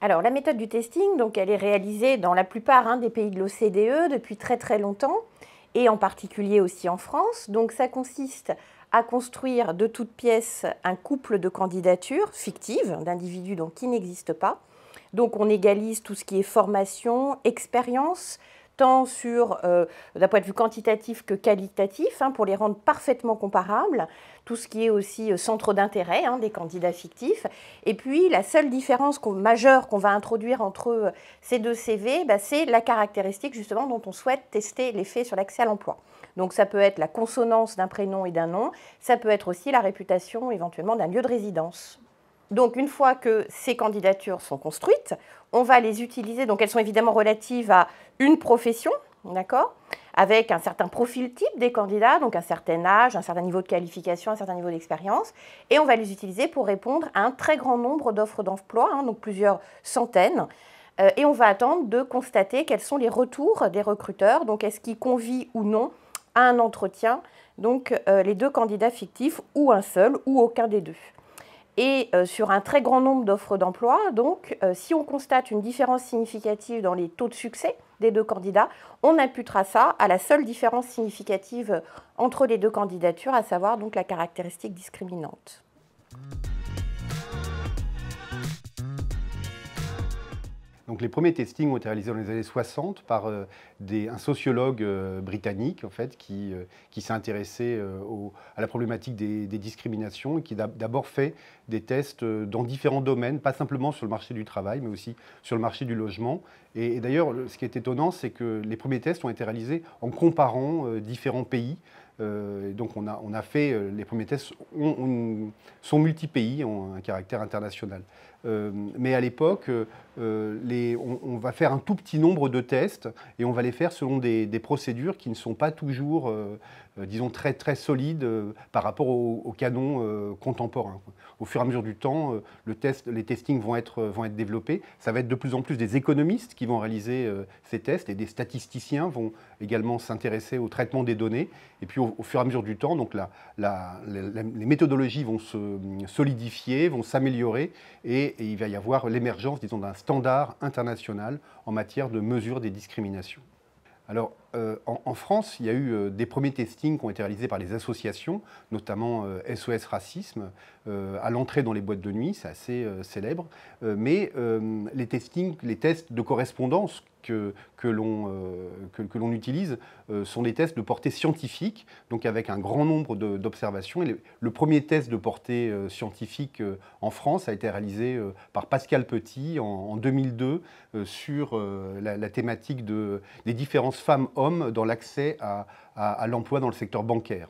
Alors, la méthode du testing, donc, elle est réalisée dans la plupart des pays de l'OCDE depuis très très longtemps, et en particulier aussi en France. Donc, ça consiste à construire de toutes pièces un couple de candidatures fictives d'individus donc, qui n'existent pas. Donc, on égalise tout ce qui est formation, expérience, tant d'un point de vue quantitatif que qualitatif, pour les rendre parfaitement comparables, tout ce qui est aussi centre d'intérêt des candidats fictifs. Et puis, la seule différence majeure qu'on va introduire entre ces deux CV, c'est la caractéristique justement dont on souhaite tester l'effet sur l'accès à l'emploi. Donc, ça peut être la consonance d'un prénom et d'un nom, ça peut être aussi la réputation éventuellement d'un lieu de résidence. Donc, une fois que ces candidatures sont construites, on va les utiliser. Donc, elles sont évidemment relatives à une profession, d'accord, avec un certain profil type des candidats, donc un certain âge, un certain niveau de qualification, un certain niveau d'expérience. Et on va les utiliser pour répondre à un très grand nombre d'offres d'emploi, donc plusieurs centaines. Et on va attendre de constater quels sont les retours des recruteurs. Donc, est-ce qu'ils convient ou non à un entretien, donc les deux candidats fictifs, ou un seul, ou aucun des deux. Et sur un très grand nombre d'offres d'emploi, donc si on constate une différence significative dans les taux de succès des deux candidats, on imputera ça à la seule différence significative entre les deux candidatures, à savoir donc la caractéristique discriminante. Donc les premiers testings ont été réalisés dans les années 60 par un sociologue britannique en fait, qui s'est intéressé à la problématique des discriminations et qui a d'abord fait des tests dans différents domaines, pas simplement sur le marché du travail, mais aussi sur le marché du logement. Et d'ailleurs, ce qui est étonnant, c'est que les premiers tests ont été réalisés en comparant différents pays. Donc on a fait, les premiers tests sont multi-pays, ont un caractère international. Mais à l'époque, on va faire un tout petit nombre de tests et on va les faire selon des procédures qui ne sont pas toujours, disons, très, très solides par rapport au canon contemporain. Au fur et à mesure du temps, les testings vont être développés. Ça va être de plus en plus des économistes qui vont réaliser ces tests et des statisticiens vont également s'intéresser au traitement des données. Et puis au fur et à mesure du temps, donc les méthodologies vont se solidifier, vont s'améliorer et il va y avoir l'émergence, disons, d'un standard international en matière de mesure des discriminations. Alors, en France, il y a eu des premiers testings qui ont été réalisés par les associations, notamment SOS Racisme, à l'entrée dans les boîtes de nuit, c'est assez célèbre. Mais les tests de correspondance que l'on utilise sont des tests de portée scientifique, donc avec un grand nombre d'observations. Le premier test de portée scientifique en France a été réalisé par Pascal Petit en 2002 sur la thématique des différences femmes-hommes dans l'accès à l'emploi dans le secteur bancaire.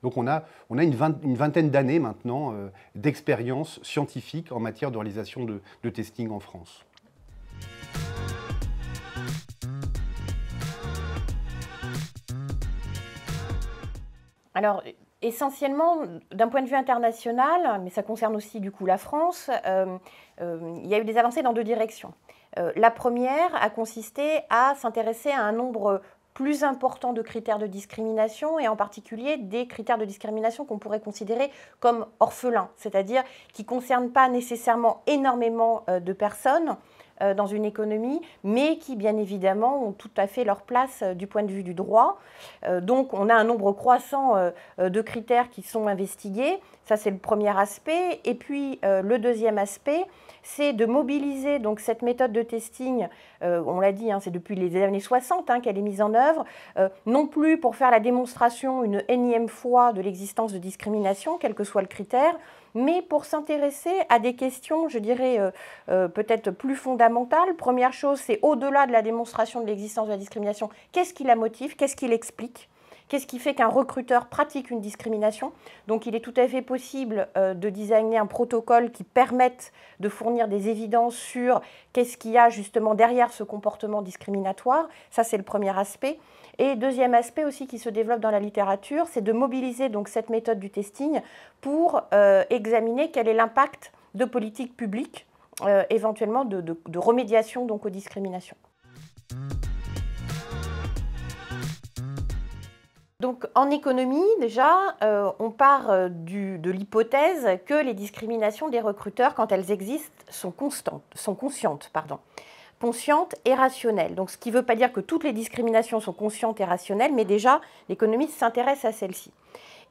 Donc on a une vingtaine d'années maintenant d'expérience scientifique en matière de réalisation de testing en France. Alors, essentiellement, d'un point de vue international, mais ça concerne aussi du coup la France, il y a eu des avancées dans deux directions. La première a consisté à s'intéresser à un nombre plus important de critères de discrimination et en particulier des critères de discrimination qu'on pourrait considérer comme orphelins, c'est-à-dire qui ne concernent pas nécessairement énormément de personnes dans une économie, mais qui, bien évidemment, ont tout à fait leur place du point de vue du droit. Donc, on a un nombre croissant de critères qui sont investigués. Ça, c'est le premier aspect. Et puis, le deuxième aspect, c'est de mobiliser donc, cette méthode de testing, on l'a dit, c'est depuis les années 60 qu'elle est mise en œuvre, non plus pour faire la démonstration une énième fois de l'existence de discrimination, quel que soit le critère, mais pour s'intéresser à des questions, je dirais, peut-être plus fondamentales. Première chose, c'est au-delà de la démonstration de l'existence de la discrimination, qu'est-ce qui la motive, qu'est-ce qui l'explique ? Qu'est-ce qui fait qu'un recruteur pratique une discrimination? Donc il est tout à fait possible de designer un protocole qui permette de fournir des évidences sur qu'est-ce qu'il y a justement derrière ce comportement discriminatoire. Ça, c'est le premier aspect. Et deuxième aspect aussi qui se développe dans la littérature, c'est de mobiliser donc cette méthode du testing pour examiner quel est l'impact de politiques publiques, éventuellement de remédiation donc aux discriminations. Donc en économie, déjà, on part de l'hypothèse que les discriminations des recruteurs, quand elles existent, sont conscientes. Conscientes et rationnelles. Donc ce qui ne veut pas dire que toutes les discriminations sont conscientes et rationnelles, mais déjà, l'économiste s'intéresse à celles-ci.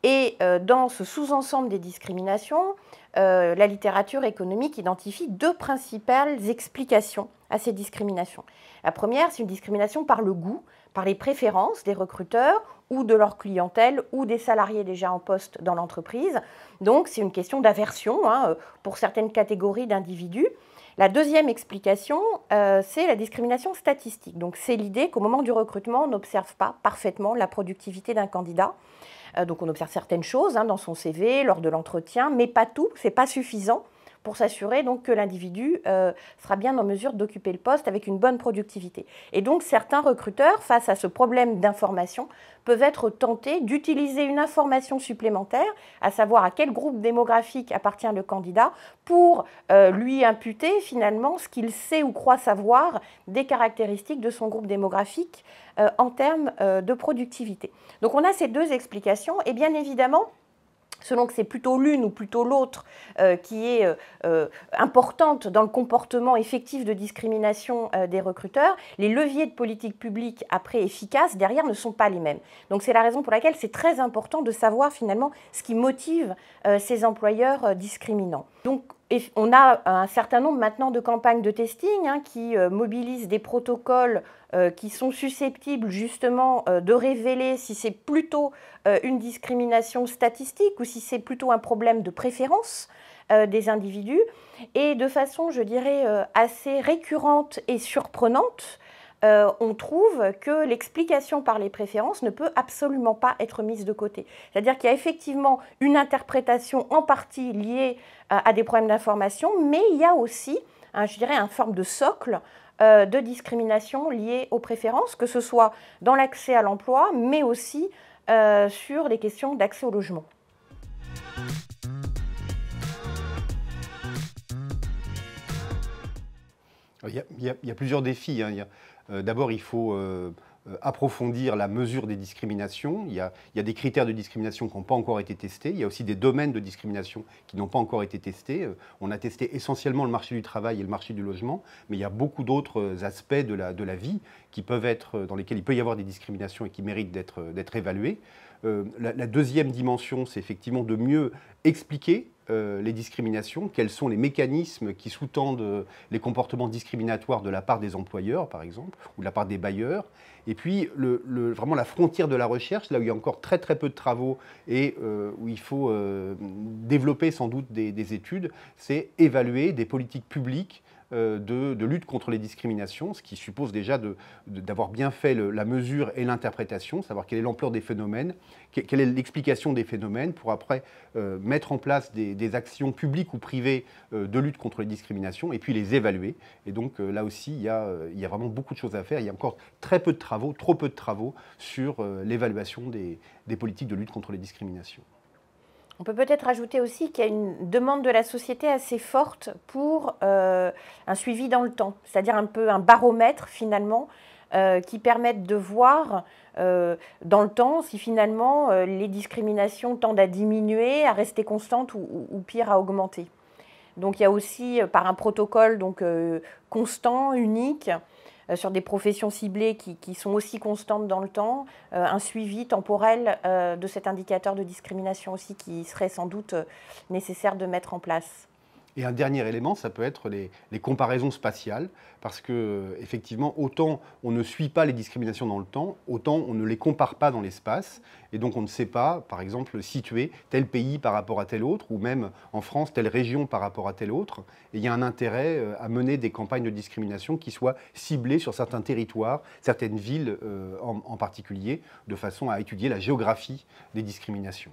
Et dans ce sous-ensemble des discriminations, la littérature économique identifie deux principales explications à ces discriminations. La première, c'est une discrimination par le goût, par les préférences des recruteurs ou de leur clientèle ou des salariés déjà en poste dans l'entreprise. Donc c'est une question d'aversion pour certaines catégories d'individus. La deuxième explication, c'est la discrimination statistique. Donc c'est l'idée qu'au moment du recrutement, on n'observe pas parfaitement la productivité d'un candidat. Donc on observe certaines choses dans son CV, lors de l'entretien, mais pas tout, ce n'est pas suffisant pour s'assurer donc que l'individu sera bien en mesure d'occuper le poste avec une bonne productivité. Et donc certains recruteurs, face à ce problème d'information, peuvent être tentés d'utiliser une information supplémentaire, à savoir à quel groupe démographique appartient le candidat, pour lui imputer finalement ce qu'il sait ou croit savoir des caractéristiques de son groupe démographique en termes de productivité. Donc on a ces deux explications et bien évidemment, selon que c'est plutôt l'une ou plutôt l'autre qui est importante dans le comportement effectif de discrimination des recruteurs, les leviers de politique publique après efficaces derrière ne sont pas les mêmes. Donc c'est la raison pour laquelle c'est très important de savoir finalement ce qui motive ces employeurs discriminants. Donc on a un certain nombre maintenant de campagnes de testing qui mobilisent des protocoles qui sont susceptibles justement de révéler si c'est plutôt une discrimination statistique ou si c'est plutôt un problème de préférence des individus. Et de façon, je dirais, assez récurrente et surprenante, on trouve que l'explication par les préférences ne peut absolument pas être mise de côté. C'est-à-dire qu'il y a effectivement une interprétation en partie liée à des problèmes d'information, mais il y a aussi, je dirais, une forme de socle de discrimination liée aux préférences, que ce soit dans l'accès à l'emploi, mais aussi sur les questions d'accès au logement. Il y a plusieurs défis. D'abord, il faut approfondir la mesure des discriminations. Il y a des critères de discrimination qui n'ont pas encore été testés. Il y a aussi des domaines de discrimination qui n'ont pas encore été testés. On a testé essentiellement le marché du travail et le marché du logement, mais il y a beaucoup d'autres aspects de la vie qui peuvent être, dans lesquels il peut y avoir des discriminations et qui méritent d'être évalués. La deuxième dimension, c'est effectivement de mieux expliquer les discriminations, quels sont les mécanismes qui sous-tendent les comportements discriminatoires de la part des employeurs, par exemple, ou de la part des bailleurs. Et puis, vraiment la frontière de la recherche, là où il y a encore très très peu de travaux et où il faut développer sans doute des études, c'est évaluer des politiques publiques de lutte contre les discriminations, ce qui suppose déjà d'avoir bien fait la mesure et l'interprétation, savoir quelle est l'ampleur des phénomènes, quelle est l'explication des phénomènes, pour après mettre en place des actions publiques ou privées de lutte contre les discriminations, et puis les évaluer. Et donc là aussi, il y a vraiment beaucoup de choses à faire. Il y a encore très peu de travaux, trop peu de travaux sur l'évaluation des politiques de lutte contre les discriminations. On peut peut-être ajouter aussi qu'il y a une demande de la société assez forte pour un suivi dans le temps, c'est-à-dire un peu un baromètre finalement qui permette de voir dans le temps si finalement les discriminations tendent à diminuer, à rester constantes ou pire à augmenter. Donc il y a aussi par un protocole donc, constant, unique, sur des professions ciblées qui sont aussi constantes dans le temps, un suivi temporel de cet indicateur de discrimination aussi qui serait sans doute nécessaire de mettre en place. Et un dernier élément, ça peut être les comparaisons spatiales, parce que effectivement, autant on ne suit pas les discriminations dans le temps, autant on ne les compare pas dans l'espace, et donc on ne sait pas, par exemple, situer tel pays par rapport à tel autre, ou même en France, telle région par rapport à telle autre. Et il y a un intérêt à mener des campagnes de discrimination qui soient ciblées sur certains territoires, certaines villes en particulier, de façon à étudier la géographie des discriminations.